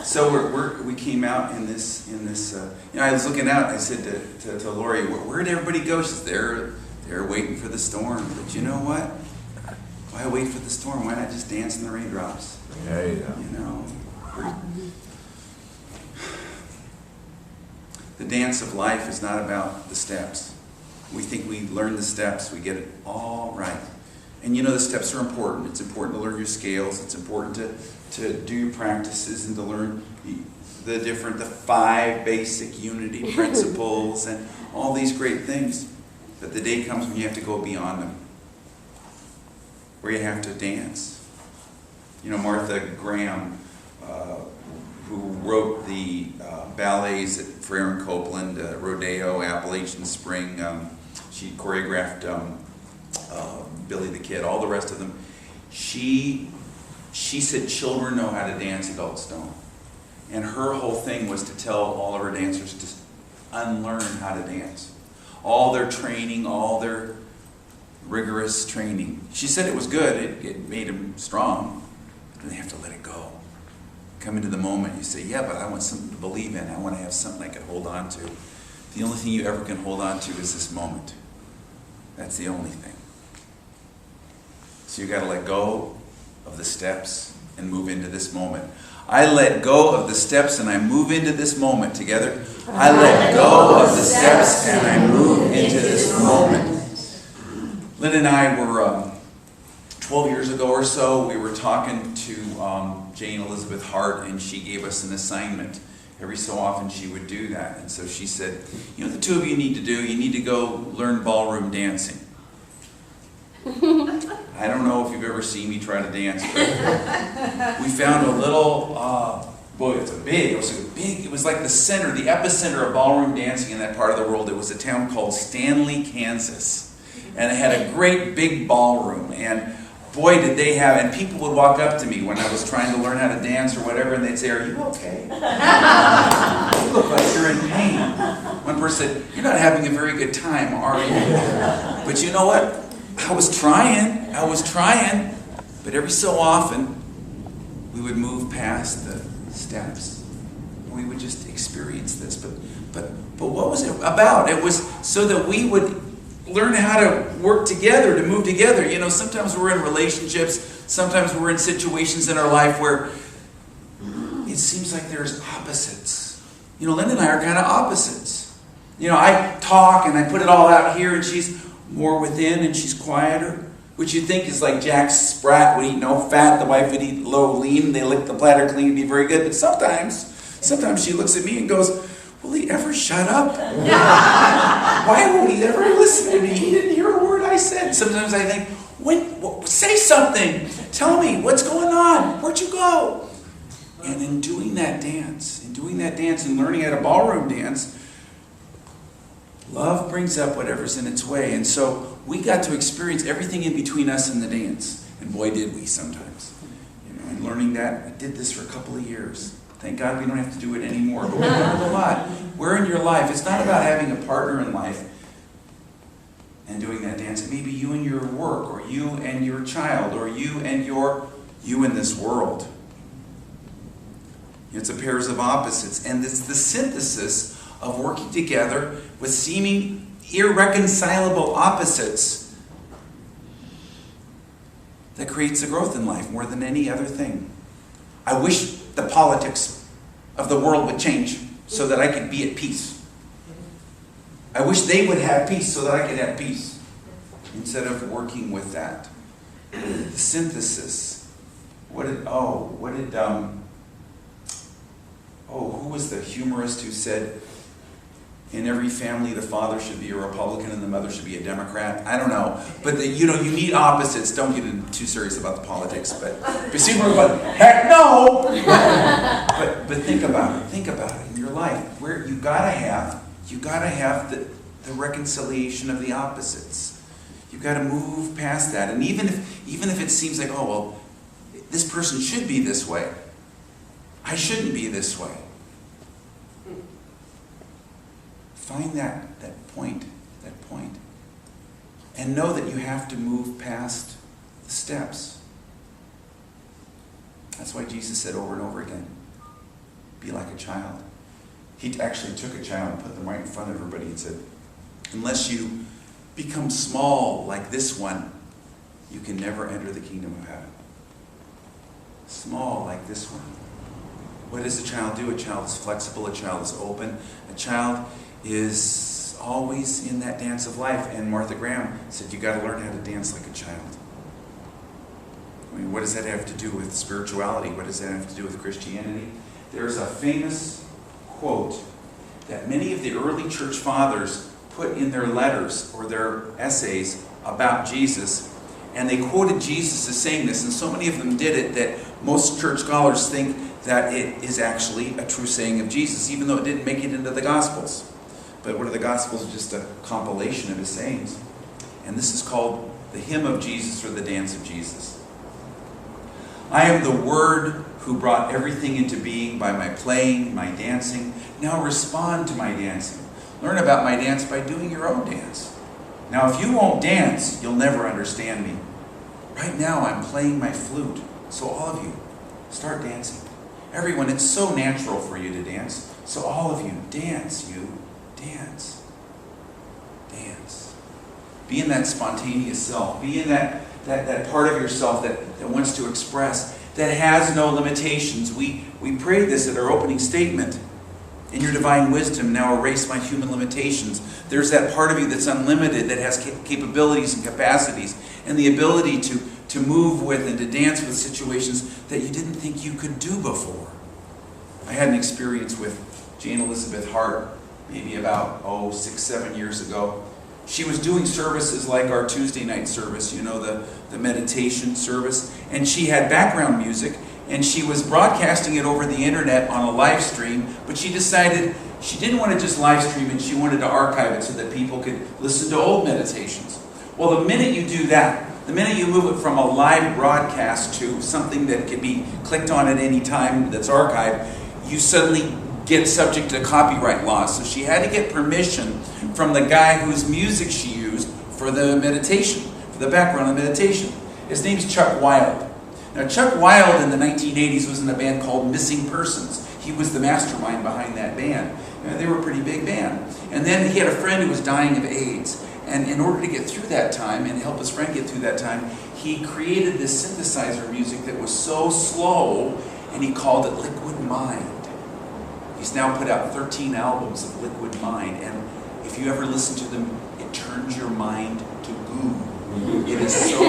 So we came out in this. I was looking out. I said to Lori, "Where'd everybody go?" She said, "They're waiting for the storm." But you know what? Why wait for the storm? Why not just dance in the raindrops? Yeah. You know. The dance of life is not about the steps. We think we learn the steps, we get it all right. And you know the steps are important. It's important to learn your scales. It's important to do your practices and to learn the 5 basic unity principles and all these great things. But the day comes when you have to go beyond them, where you have to dance. You know, Martha Graham, who wrote the ballets for Aaron Copland, Rodeo, Appalachian Spring. She choreographed Billy the Kid, all the rest of them. She said children know how to dance, adults don't. And her whole thing was to tell all of her dancers to unlearn how to dance. All their training, all their rigorous training. She said it was good, it made them strong, but then they have to let it go. Come into the moment, you say, yeah, but I want something to believe in. I want to have something I can hold on to. The only thing you ever can hold on to is this moment. That's the only thing. So you got to let go of the steps and move into this moment. I let go of the steps and I move into this moment. Together. I let go of the steps and I move into this moment. Lynn and I were 12 years ago or so, we were talking to Jane Elizabeth Hart, and she gave us an assignment. Every so often she would do that. And so she said, you know, the two of you need to go learn ballroom dancing. I don't know if you've ever seen me try to dance, but we found a little, it was like the center, the epicenter of ballroom dancing in that part of the world. It was a town called Stanley, Kansas. And it had a great big ballroom, and boy did they have, and people would walk up to me when I was trying to learn how to dance or whatever, and they'd say, "Are you okay? You look like you're in pain." One person said, "You're not having a very good time, are you?" But you know what? I was trying, but every so often, we would move past the steps. We would just experience this. But what was it about? It was so that we would learn how to work together, to move together. You know, sometimes we're in relationships, sometimes we're in situations in our life where it seems like there's opposites. You know, Lynn and I are kind of opposites. You know, I talk and I put it all out here, and she's more within and she's quieter, which you think is like Jack Sprat would eat no fat, the wife would eat low lean, they lick the platter clean, it'd be very good. But sometimes she looks at me and goes, "Will he ever shut up? Why won't he ever listen to me? He didn't hear a word I said." Sometimes I think, say something. Tell me, what's going on? Where'd you go? And in doing that dance and learning how to ballroom dance, love brings up whatever's in its way. And so we got to experience everything in between us and the dance. And boy, did we sometimes. You know, and learning that, I did this for a couple of years. Thank God we don't have to do it anymore, but we learned a lot. Where in your life, it's not about having a partner in life and doing that dance. It may be you and your work, or you and your child, or you and you in this world. It's a pairs of opposites, and it's the synthesis of working together with seeming irreconcilable opposites that creates the growth in life more than any other thing. I wish the politics of the world would change so that I could be at peace. I wish they would have peace so that I could have peace, instead of working with that. The synthesis. Who was the humorist who said, in every family the father should be a Republican and the mother should be a Democrat? I don't know. But you need opposites. Don't get too serious about the politics. But see where we're going, heck no! but think about it. Think about it in your life. Where you gotta have the reconciliation of the opposites. You gotta move past that. And even if it seems like, oh well, this person should be this way, I shouldn't be this way. Find that point, and know that you have to move past the steps. That's why Jesus said over and over again, be like a child. He actually took a child and put them right in front of everybody and said, unless you become small like this one, you can never enter the kingdom of heaven. Small like this one. What does a child do? A child is flexible, a child is open, a child is always in that dance of life. And Martha Graham said, you got to learn how to dance like a child. I mean, what does that have to do with spirituality? What does that have to do with Christianity? There's a famous quote that many of the early church fathers put in their letters or their essays about Jesus, and they quoted Jesus as saying this, and so many of them did it that most church scholars think that it is actually a true saying of Jesus, even though it didn't make it into the Gospels. But what are the Gospels? Just a compilation of his sayings. And this is called the hymn of Jesus or the dance of Jesus. I am the Word who brought everything into being by my playing, my dancing. Now respond to my dancing. Learn about my dance by doing your own dance. Now if you won't dance, you'll never understand me. Right now I'm playing my flute. So all of you, start dancing. Everyone, it's so natural for you to dance. So all of you, dance, dance. Dance. Be in that spontaneous self. Be in that part of yourself that wants to express, that has no limitations. We prayed this at our opening statement. In your divine wisdom, now erase my human limitations. There's that part of you that's unlimited, that has capabilities and capacities, and the ability to move with and to dance with situations that you didn't think you could do before. I had an experience with Jane Elizabeth Hart, maybe about, 6-7 years ago. She was doing services like our Tuesday night service, the meditation service, and she had background music, and she was broadcasting it over the internet on a live stream, but she decided she didn't want to just live stream it, she wanted to archive it so that people could listen to old meditations. Well, the minute you do that, the minute you move it from a live broadcast to something that can be clicked on at any time that's archived, you suddenly get subject to copyright laws. So she had to get permission from the guy whose music she used for the meditation, for the background of meditation. His name's Chuck Wilde. Now, Chuck Wilde in the 1980s was in a band called Missing Persons. He was the mastermind behind that band. They were a pretty big band. And then he had a friend who was dying of AIDS. And in order to get through that time and help his friend get through that time, he created this synthesizer music that was so slow, and he called it Liquid Mind. He's now put out 13 albums of Liquid Mind, and if you ever listen to them, it turns your mind to goo. It is so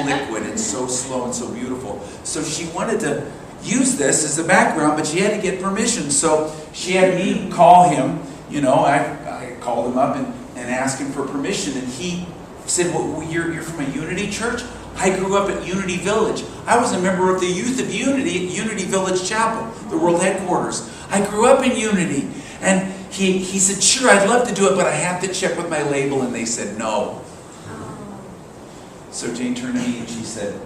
liquid and so slow and so beautiful. So she wanted to use this as a background, but she had to get permission. So she had me call him. I called him up and asked him for permission, and he said, well, you're from a Unity church? I grew up at Unity Village. I was a member of the Youth of Unity at Unity Village Chapel, the world headquarters. I grew up in Unity. And he said, sure, I'd love to do it, but I have to check with my label. And they said, no. So Jane turned to me and she said,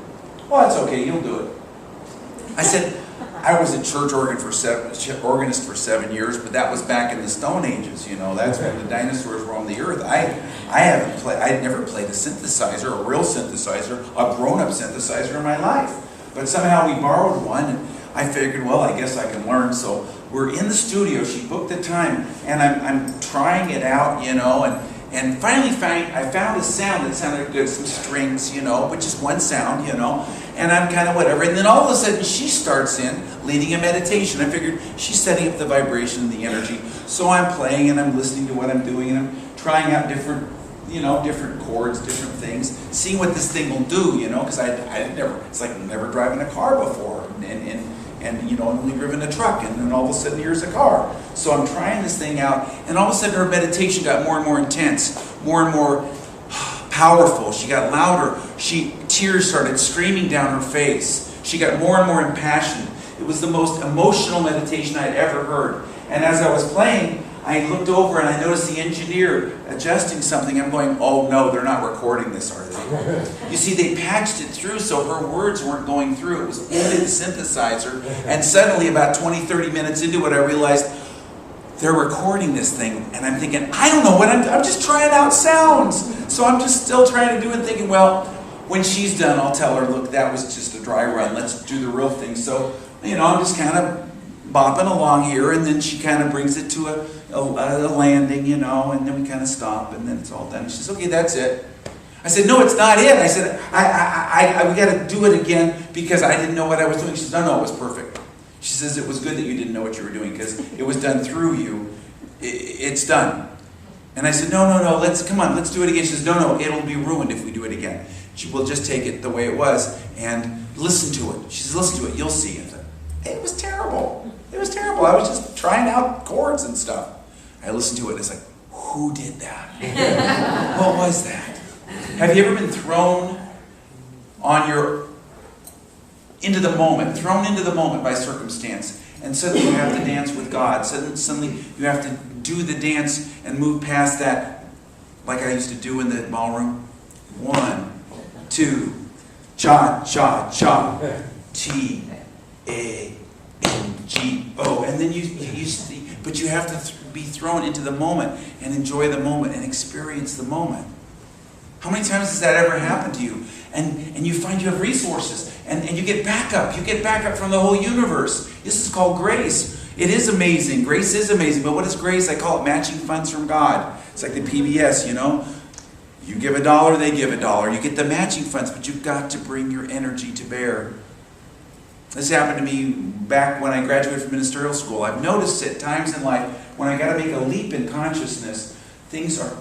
well, it's okay, you'll do it. I said, I was a church organist for 7 years, but that was back in the Stone Ages, That's when the dinosaurs roamed the earth. I'd never played a synthesizer, a real synthesizer, a grown-up synthesizer in my life. But somehow we borrowed one, and I figured, well, I guess I can learn. So we're in the studio. She booked the time, and I'm trying it out, and finally I found a sound that sounded good, some strings, which is one sound, and I'm kind of whatever. And then all of a sudden she starts in leading a meditation. I figured she's setting up the vibration and the energy. So I'm playing and I'm listening to what I'm doing, and I'm trying out different chords, different things, seeing what this thing will do, because it's like never driving a car before, and only driven a truck, and then all of a sudden here's a car. So I'm trying this thing out, and all of a sudden her meditation got more and more intense, more and more powerful. She got louder. Tears started streaming down her face. She got more and more impassioned. It was the most emotional meditation I'd ever heard. And as I was playing, I looked over and I noticed the engineer adjusting something. I'm going, oh no, they're not recording this, are they? You see, they patched it through so her words weren't going through. It was only the synthesizer. And suddenly, about 20-30 minutes into it, I realized they're recording this thing. And I'm thinking, I don't know what I'm just trying out sounds. So I'm just still trying to do it, thinking, well, when she's done, I'll tell her, look, that was just a dry run. Let's do the real thing. So, I'm just kind of bopping along here, and then she kind of brings it to a landing, you know, and then we kind of stop, and then it's all done. She says, okay, that's it. I said, no, it's not it. I said, we got to do it again because I didn't know what I was doing. She says, no, it was perfect. She says, it was good that you didn't know what you were doing because it was done through you. It's done. And I said, no, come on, let's do it again. She says, no, it'll be ruined if we do it again. We'll just take it the way it was and listen to it. She says, listen to it, you'll see. I said, it was terrible. It was terrible. I was just trying out chords and stuff. I listened to it and it's like, who did that? What was that? Have you ever been thrown into the moment by circumstance, and suddenly you have to dance with God? Suddenly you have to do the dance and move past that, like I used to do in the ballroom. 1, 2, cha, cha, cha, T, A, N, G, O, and then you see, but you have to be thrown into the moment and enjoy the moment and experience the moment. How many times has that ever happened to you? And you find you have resources, and you get backup. You get backup from the whole universe. This is called grace. It is amazing. Grace is amazing. But what is grace? I call it matching funds from God. It's like the PBS, you know. You give $1, they give $1. You get the matching funds, but you've got to bring your energy to bear. This happened to me back when I graduated from ministerial school. I've noticed at times in life when I got to make a leap in consciousness, things are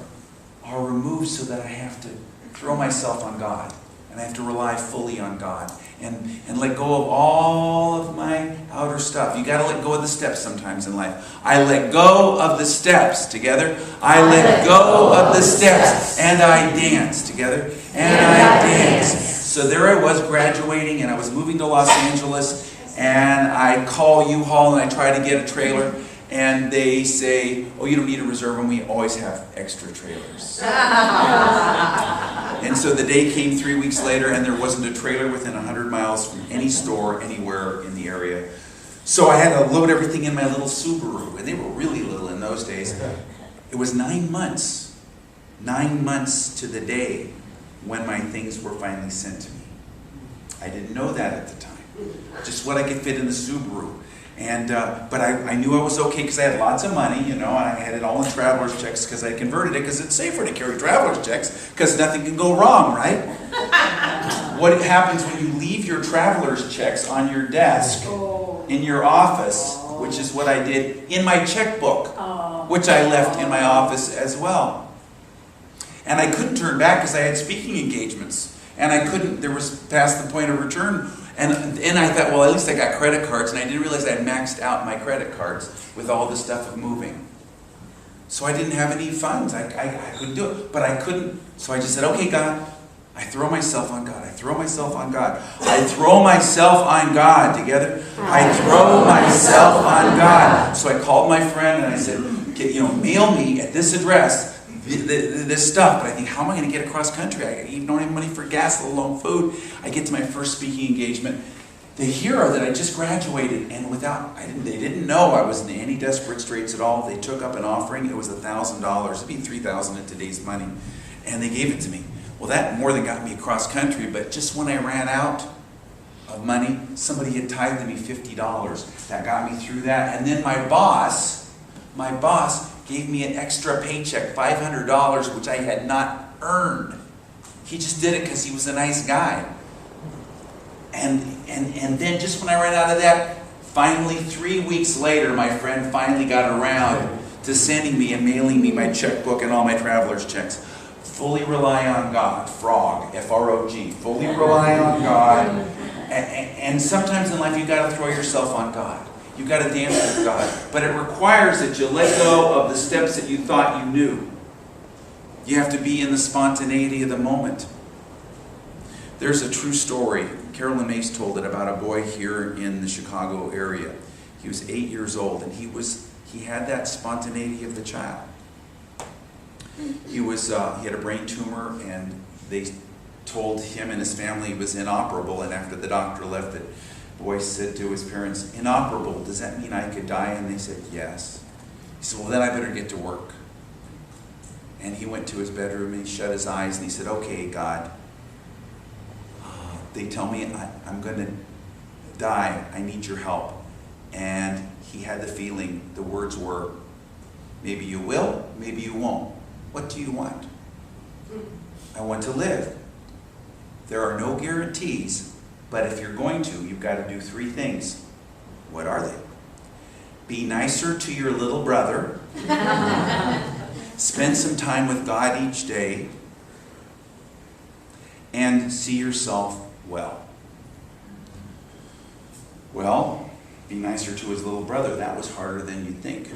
removed so that I have to throw myself on God. And I have to rely fully on God. And let go of all of my outer stuff. You got to let go of the steps sometimes in life. I let go of the steps together. I let go of the steps. And I dance together. And I dance. So there I was graduating and I was moving to Los Angeles. And I call U-Haul and I try to get a trailer. And they say, oh, you don't need to reserve them. We always have extra trailers. And so the day came 3 weeks later, and there wasn't a trailer within 100 miles from any store anywhere in the area. So I had to load everything in my little Subaru. And they were really little in those days. It was 9 months. 9 months to the day when my things were finally sent to me. I didn't know that at the time. Just what I could fit in the Subaru. And but I knew I was okay because I had lots of money, you know, and I had it all in traveler's checks because I converted it because it's safer to carry traveler's checks because nothing can go wrong, right? What happens when you leave your traveler's checks on your desk in your office, which is what I did, in my checkbook, which I left in my office as well. And I couldn't turn back because I had speaking engagements. And I couldn't, there was past the point of return. And I thought, well, at least I got credit cards. And I didn't realize I had maxed out my credit cards with all the stuff of moving. So I didn't have any funds. I couldn't do it. But I couldn't. So I just said, okay, God, I throw myself on God. I throw myself on God. I throw myself on God. Together. I throw myself on God. So I called my friend and I said, mail me at this address this stuff. But I think, how am I going to get across country? I don't have money for gas, let alone food. I get to my first speaking engagement. They hear that I just graduated, and they didn't know I was in any desperate straits at all. They took up an offering. It was $1,000. It'd be $3,000 in today's money, and they gave it to me. Well, that more than got me across country. But just when I ran out of money, somebody had tithed me $50. That got me through that. And then my boss gave me an extra paycheck, $500, which I had not earned. He just did it because he was a nice guy. And then just when I ran out of that, finally 3 weeks later, my friend finally got around to sending me and mailing me my checkbook and all my traveler's checks. Fully rely on God. Frog, F-R-O-G. Fully rely on God. And sometimes in life you've got to throw yourself on God. You've got to dance with God. But it requires that you let go of the steps that you thought you knew. You have to be in the spontaneity of the moment. There's a true story. Carolyn Mace told it about a boy here in the Chicago area. He was 8 years old, and he had that spontaneity of the child. He had a brain tumor, and they told him and his family he was inoperable. And after the doctor left, the boy said to his parents, "Inoperable, does that mean I could die?" And they said, "Yes." He said, "Well, then I better get to work." And he went to his bedroom and he shut his eyes and he said, "Okay, God, they tell me I'm going to die. I need your help." And he had the feeling the words were, maybe you will, maybe you won't. What do you want? I want to live. There are no guarantees, but if you're going to, you've got to do 3 things. What are they? Be nicer to your little brother. Spend some time with God each day. And see yourself well. Well, be nicer to his little brother. That was harder than you'd think.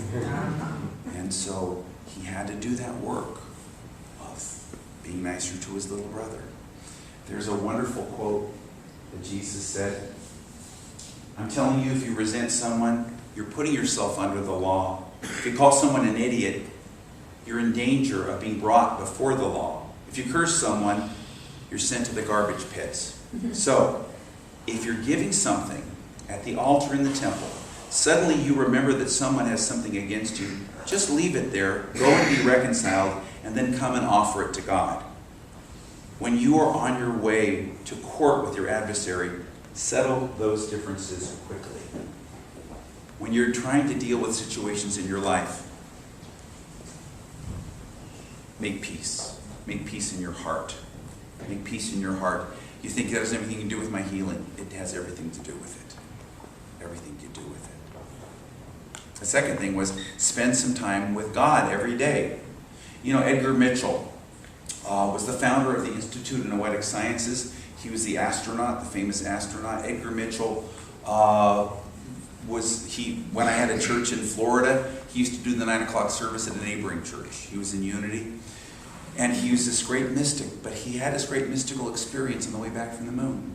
And so he had to do that work of being nicer to his little brother. There's a wonderful quote that Jesus said, I'm telling you, if you resent someone, you're putting yourself under the law. If you call someone an idiot, you're in danger of being brought before the law. If you curse someone, you're sent to the garbage pits. So, if you're giving something at the altar in the temple, suddenly you remember that someone has something against you, just leave it there, go and be reconciled, and then come and offer it to God. When you are on your way to court with your adversary, settle those differences quickly. When you're trying to deal with situations in your life, make peace. Make peace in your heart. Make peace in your heart. You think it has everything to do with my healing? It has everything to do with it. Everything to do with it. The second thing was spend some time with God every day. You know, Edgar Mitchell was the founder of the Institute of Noetic Sciences. He was the astronaut, the famous astronaut. Edgar Mitchell when I had a church in Florida, he used to do the 9 o'clock service at a neighboring church. He was in Unity. And he was this great mystic, but he had this great mystical experience on the way back from the moon.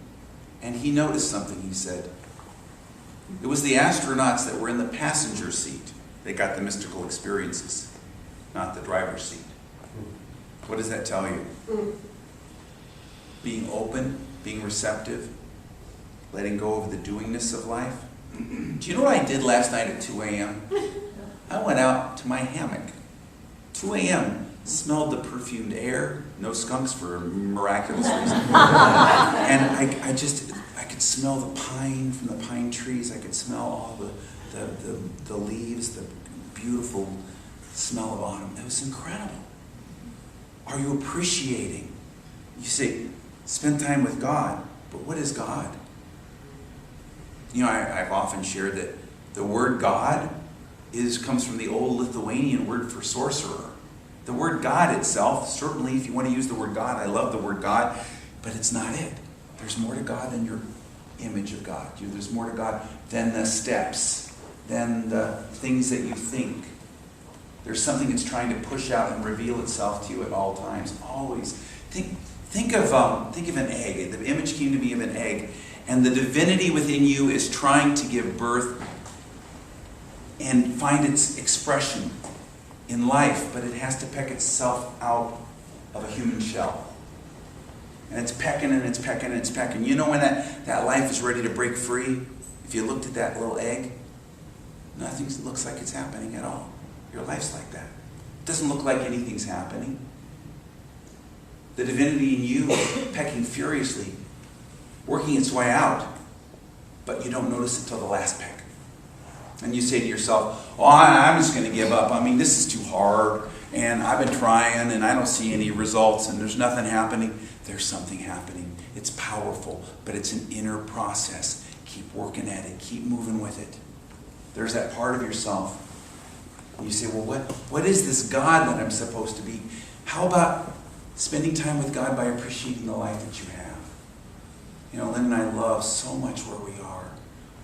And he noticed something, he said. It was the astronauts that were in the passenger seat that got the mystical experiences, not the driver's seat. What does that tell you? Being open, being receptive, letting go of the doingness of life. Do you know what I did last night at 2 a.m.? I went out to my hammock. 2 a.m., smelled the perfumed air, no skunks for a miraculous reason. And I could smell the pine from the pine trees. I could smell all the leaves, the beautiful smell of autumn. It was incredible. Are you appreciating? You say, spend time with God, but what is God? You know, I've often shared that the word God comes from the old Lithuanian word for sorcerer. The word God itself, certainly if you want to use the word God, I love the word God, but it's not it. There's more to God than your image of God. There's more to God than the steps, than the things that you think. There's something that's trying to push out and reveal itself to you at all times. Always. Think of an egg. The image came to me of an egg, and the divinity within you is trying to give birth and find its expression in life, but it has to peck itself out of a human shell. And it's pecking and it's pecking and it's pecking. You know when that life is ready to break free? If you looked at that little egg, nothing looks like it's happening at all. Your life's like that. It doesn't look like anything's happening. The divinity in you is pecking furiously, working its way out, but you don't notice it till the last peck. And you say to yourself, oh, I'm just going to give up. I mean, this is too hard, and I've been trying, and I don't see any results, and there's nothing happening. There's something happening. It's powerful, but it's an inner process. Keep working at it. Keep moving with it. There's that part of yourself. And you say, well, what is this God that I'm supposed to be? How about spending time with God by appreciating the life that you have? You know, Lynn and I love so much where we are.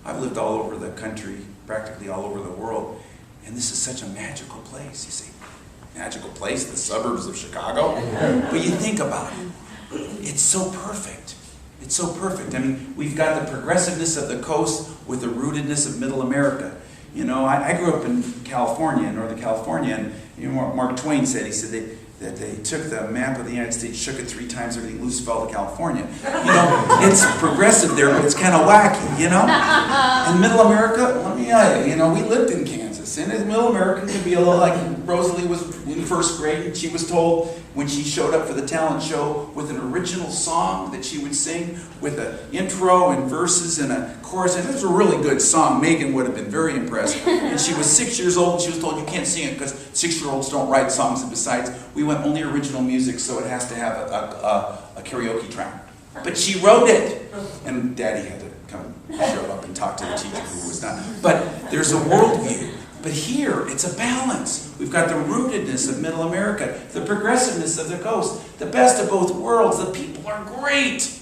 I've lived all over the country, practically all over the world, and this is such a magical place. You say, magical place, the suburbs of Chicago? But you think about it. It's so perfect. It's so perfect. I mean, we've got the progressiveness of the coast with the rootedness of middle America. You know, I grew up in California, Northern California, and you know, Mark Twain said, that they took the map of the United States, shook it 3 times, everything loose fell to California. You know, it's progressive there, but it's kind of wacky, you know? In middle America, let me tell you, you know, we lived in Kansas. Jesus. And as middle American can be a little like Rosalie was in first grade, and she was told when she showed up for the talent show with an original song that she would sing with an intro and verses and a chorus. And it was a really good song. Megan would have been very impressed. And she was 6 years old, and she was told, you can't sing it because 6-year-olds don't write songs. And besides, we went only original music, so it has to have a karaoke track. But she wrote it. And Daddy had to come show up and talk to the teacher who was not. But there's a worldview. But here, it's a balance. We've got the rootedness of Middle America, the progressiveness of the coast, the best of both worlds. The people are great.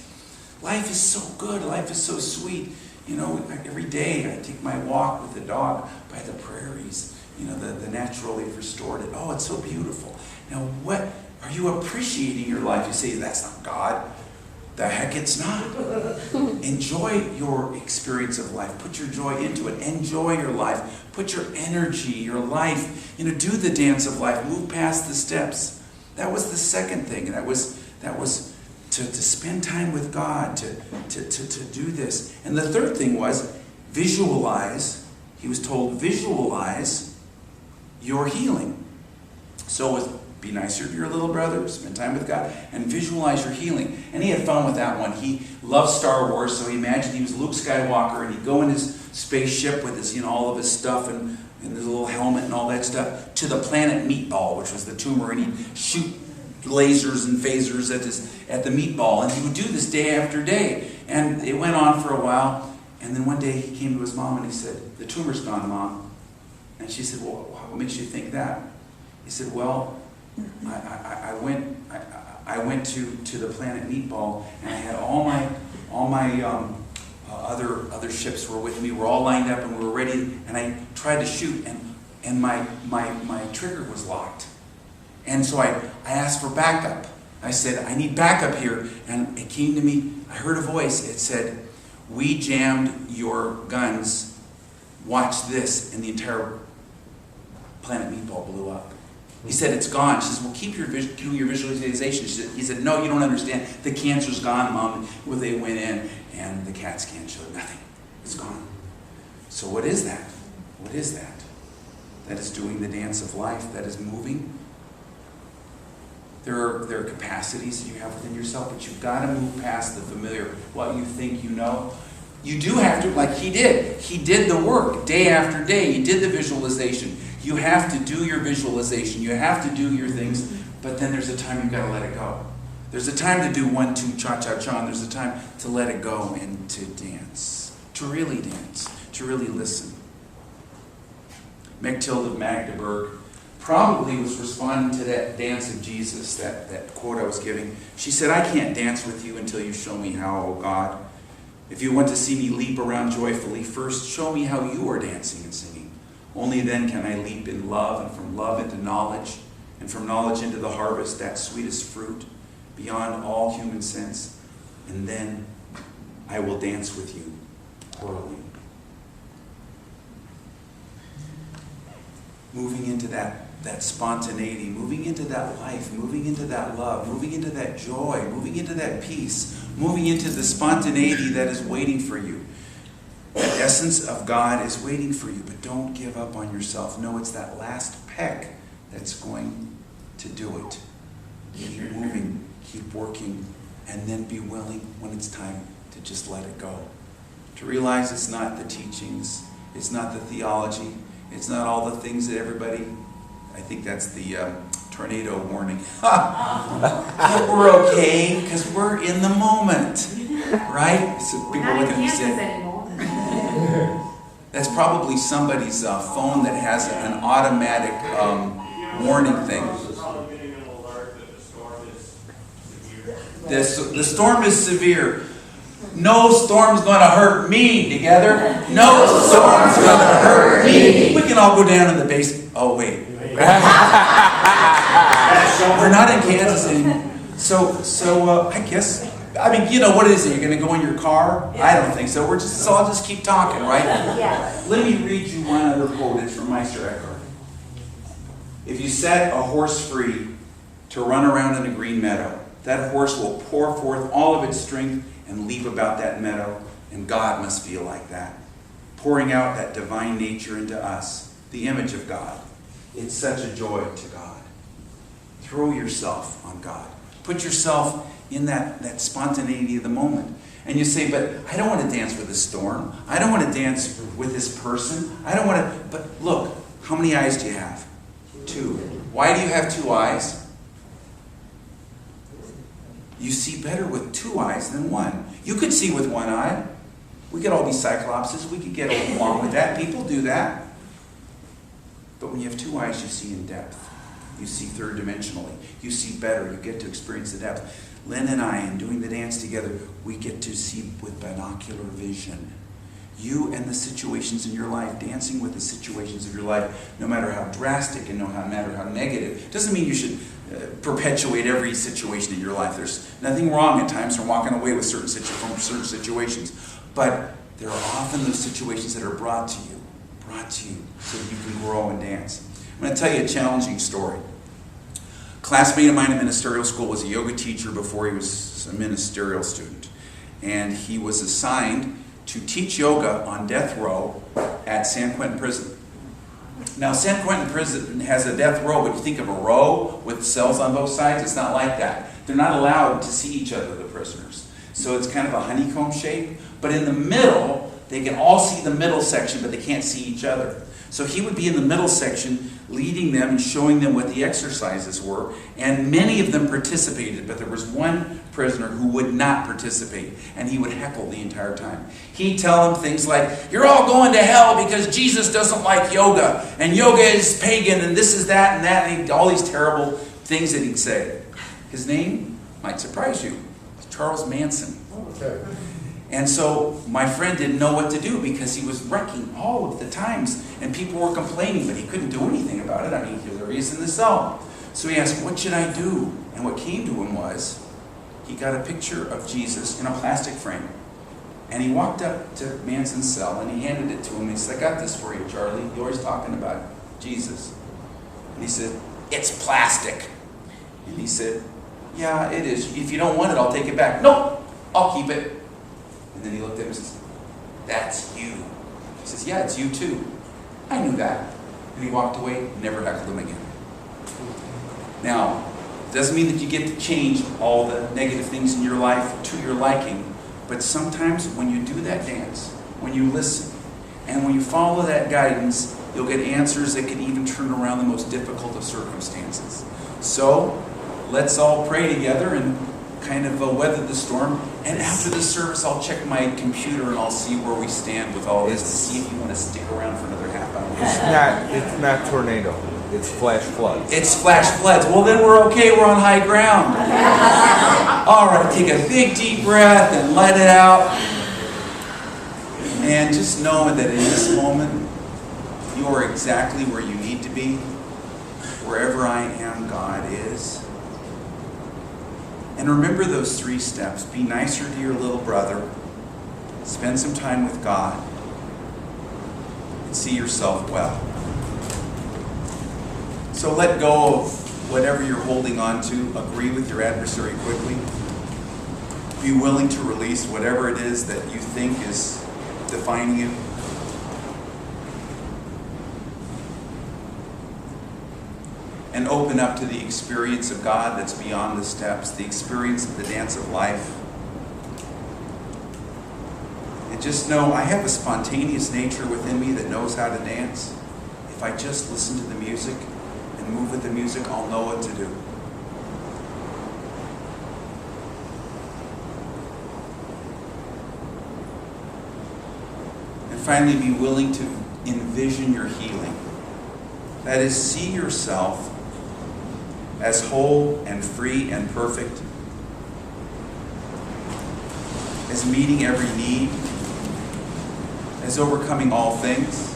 Life is so good. Life is so sweet. You know, every day I take my walk with the dog by the prairies. You know, the natural, they've restored it. Oh, it's so beautiful. Now, what are you appreciating your life? You say, that's not God. The heck it's not. Enjoy your experience of life. Put your joy into it. Enjoy your life. Put your energy, your life, do the dance of life. Move past the steps. That was the second thing. And that was to spend time with God, to do this. And the third thing was visualize. He was told, visualize your healing. So it was, be nicer to your little brother, spend time with God, and visualize your healing. And he had fun with that one. He loved Star Wars, so he imagined he was Luke Skywalker, and he'd go in his spaceship with his, all of his stuff and his little helmet and all that stuff to the planet Meatball, which was the tumor, and he'd shoot lasers and phasers at the meatball. And he would do this day after day. And it went on for a while, and then one day he came to his mom and he said, the tumor's gone, Mom. And she said, well, what makes you think that? He said, well, I went to the planet Meatball, and I had all my other ships were with me. We're all lined up, and we were ready. And I tried to shoot, and my trigger was locked. And so I asked for backup. I said, I need backup here. And it came to me. I heard a voice. It said, we jammed your guns. Watch this, and the entire planet Meatball blew up. He said, it's gone. She said, well, keep your visualization. He said, no, you don't understand. The cancer's gone, Mom. Well, they went in, and the CAT scan showed nothing. It's gone. So what is that? What is that? That is doing the dance of life. That is moving. There are capacities that you have within yourself, but you've got to move past the familiar, what you think you know. You do have to, like he did. He did the work day after day. He did the visualization. You have to do your visualization. You have to do your things, but then there's a time you've got to let it go. There's a time to do 1, 2, cha-cha-cha, and there's a time to let it go and to dance, to really listen. Mechtilde of Magdeburg probably was responding to that dance of Jesus, that quote I was giving. She said, I can't dance with you until you show me how, O God. If you want to see me leap around joyfully, first show me how you are dancing and singing. Only then can I leap in love, and from love into knowledge, and from knowledge into the harvest, that sweetest fruit, beyond all human sense. And then I will dance with you, whirling. Moving into that spontaneity, moving into that life, moving into that love, moving into that joy, moving into that peace, moving into the spontaneity that is waiting for you. That essence of God is waiting for you, but don't give up on yourself. No, it's that last peck that's going to do it. Keep moving, keep working, and then be willing when it's time to just let it go. To realize it's not the teachings, it's not the theology, it's not all the things that everybody, I think that's the tornado warning. We're okay, because we're in the moment, right? So people Not look in at me Kansas and say, anymore. that's probably somebody's phone that has an automatic warning thing. The storm is severe. No storm's going to hurt me. Together. No storm's going to hurt me. We can all go down in the basement. Oh, wait. We're not in Kansas anymore. So I guess, what is it? You're going to go in your car? I don't think so. So I'll just keep talking, right? Yeah. Let me read you one other quote. It's from Meister Eckhart. If you set a horse free to run around in a green meadow, that horse will pour forth all of its strength and leap about that meadow, and God must feel like that, pouring out that divine nature into us. the image of God. It's such a joy to God. Throw yourself on God. Put yourself in that spontaneity of the moment. And you say, but I don't want to dance with the storm. I don't want to dance with this person. I don't want to. But look, how many eyes do you have? 2. Why do you have 2 eyes? You see better with 2 eyes than 1. You could see with 1 eye. We could all be cyclopses. We could get along with that. People do that. But when you have 2 eyes, you see in depth. You see third dimensionally. You see better. You get to experience the depth. Lynn and I, in doing the dance together, we get to see with binocular vision. You and the situations in your life, dancing with the situations of your life, no matter how drastic and no matter how negative. Doesn't mean you should perpetuate every situation in your life. There's nothing wrong at times from walking away with from certain situations. But there are often those situations that are brought to you so that you can grow and dance. I'm going to tell you a challenging story. A classmate of mine in ministerial school was a yoga teacher before he was a ministerial student. And he was assigned to teach yoga on death row at San Quentin Prison. Now, San Quentin Prison has a death row, but you think of a row with cells on both sides, it's not like that. They're not allowed to see each other, the prisoners. So it's kind of a honeycomb shape. But in the middle, they can all see the middle section, but they can't see each other. So he would be in the middle section, leading them and showing them what the exercises were. And many of them participated, but there was one prisoner who would not participate. And he would heckle the entire time. He'd tell them things like, you're all going to hell because Jesus doesn't like yoga. And yoga is pagan, and this is that and that. And all these terrible things that he'd say. His name might surprise you. It's Charles Manson. Okay. And so my friend didn't know what to do because he was wrecking all of the times and people were complaining, but he couldn't do anything about it. I mean, there he is in the cell. So he asked, what should I do? And what came to him was, he got a picture of Jesus in a plastic frame. And he walked up to Manson's cell and he handed it to him. He said, I got this for you, Charlie. You're always talking about Jesus. And he said, it's plastic. And he said, yeah, it is. If you don't want it, I'll take it back. Nope, I'll keep it. And then he looked at him and says, that's you. He says, yeah, it's you too. I knew that. And he walked away, never heckled him again. Now, it doesn't mean that you get to change all the negative things in your life to your liking, but sometimes when you do that dance, when you listen, and when you follow that guidance, you'll get answers that can even turn around the most difficult of circumstances. So, let's all pray together and kind of weather the storm. And after the service, I'll check my computer and I'll see where we stand with all this to see if you want to stick around for another half hour. It's not tornado. It's flash floods. It's flash floods. Well, then we're okay. We're on high ground. All right, take a big deep breath and let it out. And just knowing that in this moment, you are exactly where you need to be. Wherever I am, God is. And remember those 3 steps. Be nicer to your little brother. Spend some time with God. And see yourself well. So let go of whatever you're holding on to. Agree with your adversary quickly. Be willing to release whatever it is that you think is defining you. And open up to the experience of God that's beyond the steps, the experience of the dance of life. And just know I have a spontaneous nature within me that knows how to dance. If I just listen to the music and move with the music, I'll know what to do. And finally, be willing to envision your healing. That is, see yourself as whole and free and perfect, as meeting every need, as overcoming all things,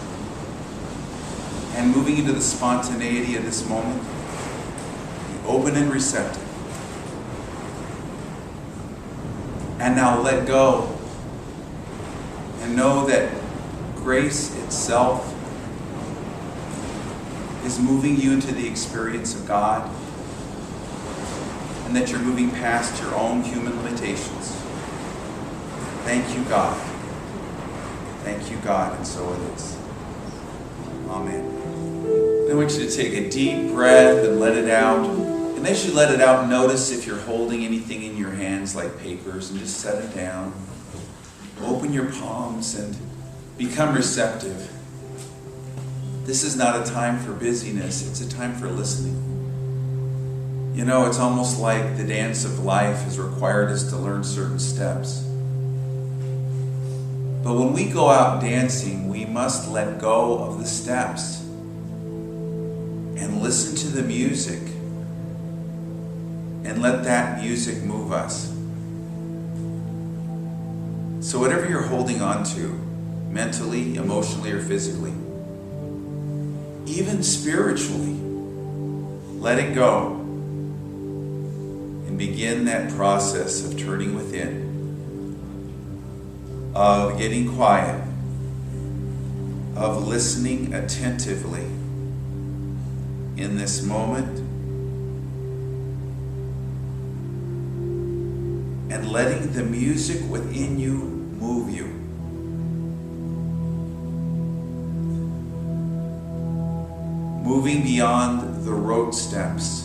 and moving into the spontaneity of this moment. Be open and receptive. And now let go and know that grace itself is moving you into the experience of God, and that you're moving past your own human limitations. Thank you, God. Thank you, God, and so it is. Amen. I want you to take a deep breath and let it out. And as you let it out, notice if you're holding anything in your hands like papers, and just set it down. Open your palms and become receptive. This is not a time for busyness, it's a time for listening. You know, it's almost like the dance of life has required us to learn certain steps. But when we go out dancing, we must let go of the steps and listen to the music and let that music move us. So whatever you're holding on to, mentally, emotionally, or physically, even spiritually, let it go and begin that process of turning within, of getting quiet, of listening attentively in this moment, and letting the music within you move you. Moving beyond the road steps.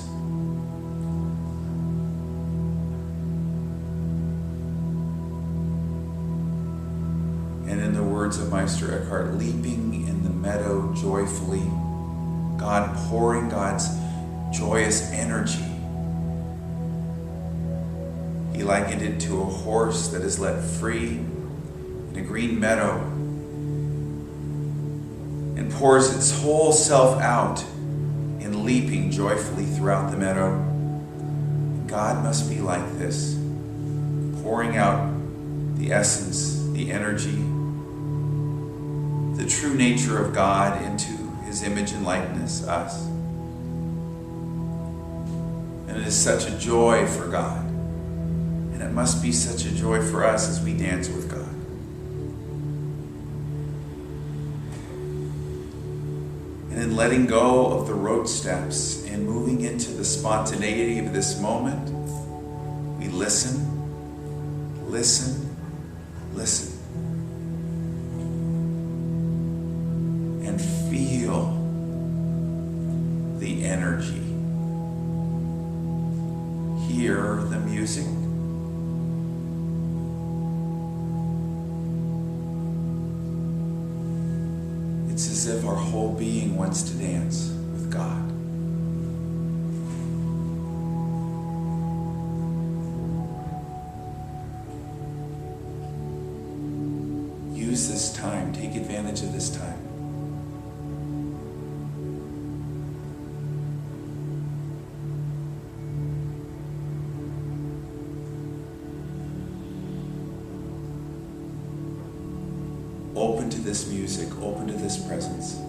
And in the words of Meister Eckhart, leaping in the meadow joyfully, God pouring God's joyous energy. He likened it to a horse that is let free in a green meadow and pours its whole self out in leaping joyfully throughout the meadow. God must be like this, pouring out the essence, the energy, the true nature of God into His image and likeness, us. And it is such a joy for God. And it must be such a joy for us as we dance with God. And in letting go of the road steps and moving into the spontaneity of this moment, we listen, listen, listen. And feel the energy. Hear the music. It's as if our whole being wants to dance with God. Use this time. Take advantage of this time. Open to this music, open to this presence.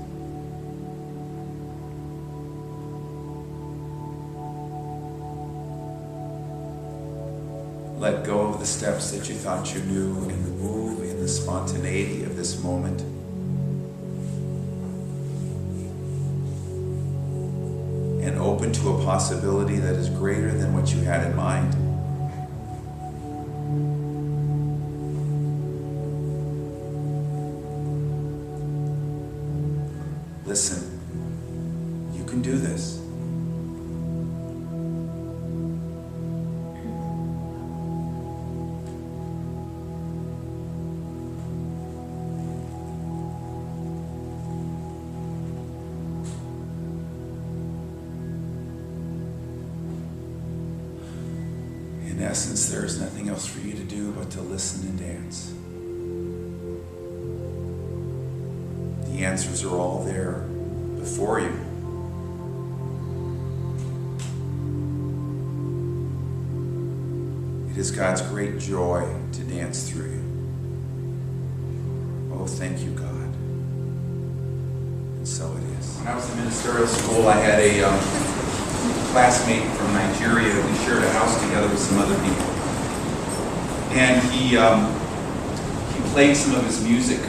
Let go of the steps that you thought you knew and move in the spontaneity of this moment. And open to a possibility that is greater than what you had in mind. Listen, you can do this. In essence, there is nothing else for you to do but to listen and dance. The answers are all there before you. It is God's great joy to dance through you. Oh, thank you, God. And so it is. When I was in ministerial school, I had a classmate from Nigeria. We shared a house together with some other people. And he played some of his music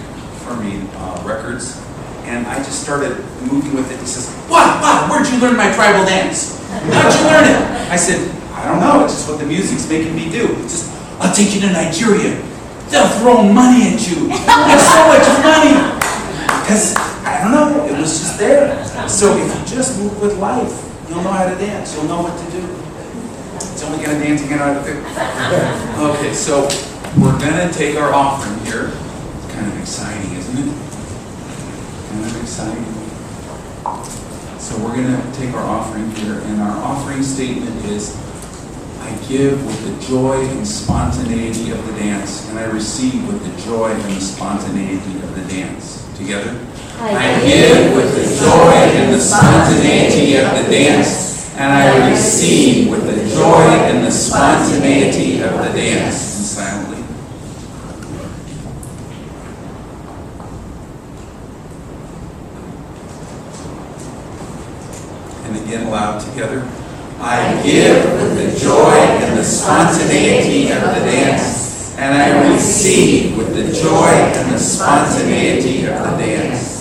for me, records, and I just started moving with it. He says, wow, where'd you learn my tribal dance? How'd you learn it? I said, I don't know, it's just what the music's making me do. He says, I'll take you to Nigeria. They'll throw money at you. There's so much money. Because I don't know, it was just there. So if you just move with life, you'll know how to dance, you'll know what to do. It's only gonna dance again out of it. Okay, so we're gonna take our offering here. It's kind of exciting, isn't it? Kind of exciting. So we're gonna take our offering here, and our offering statement is, I give with the joy and spontaneity of the dance, and I receive with the joy and the spontaneity of the dance. Together? I give with the joy and the spontaneity of the dance, and I receive with the joy and the spontaneity of the dance. And silently. And again aloud together. I give with the joy and the spontaneity of the dance, and I receive with the joy and the spontaneity of the dance.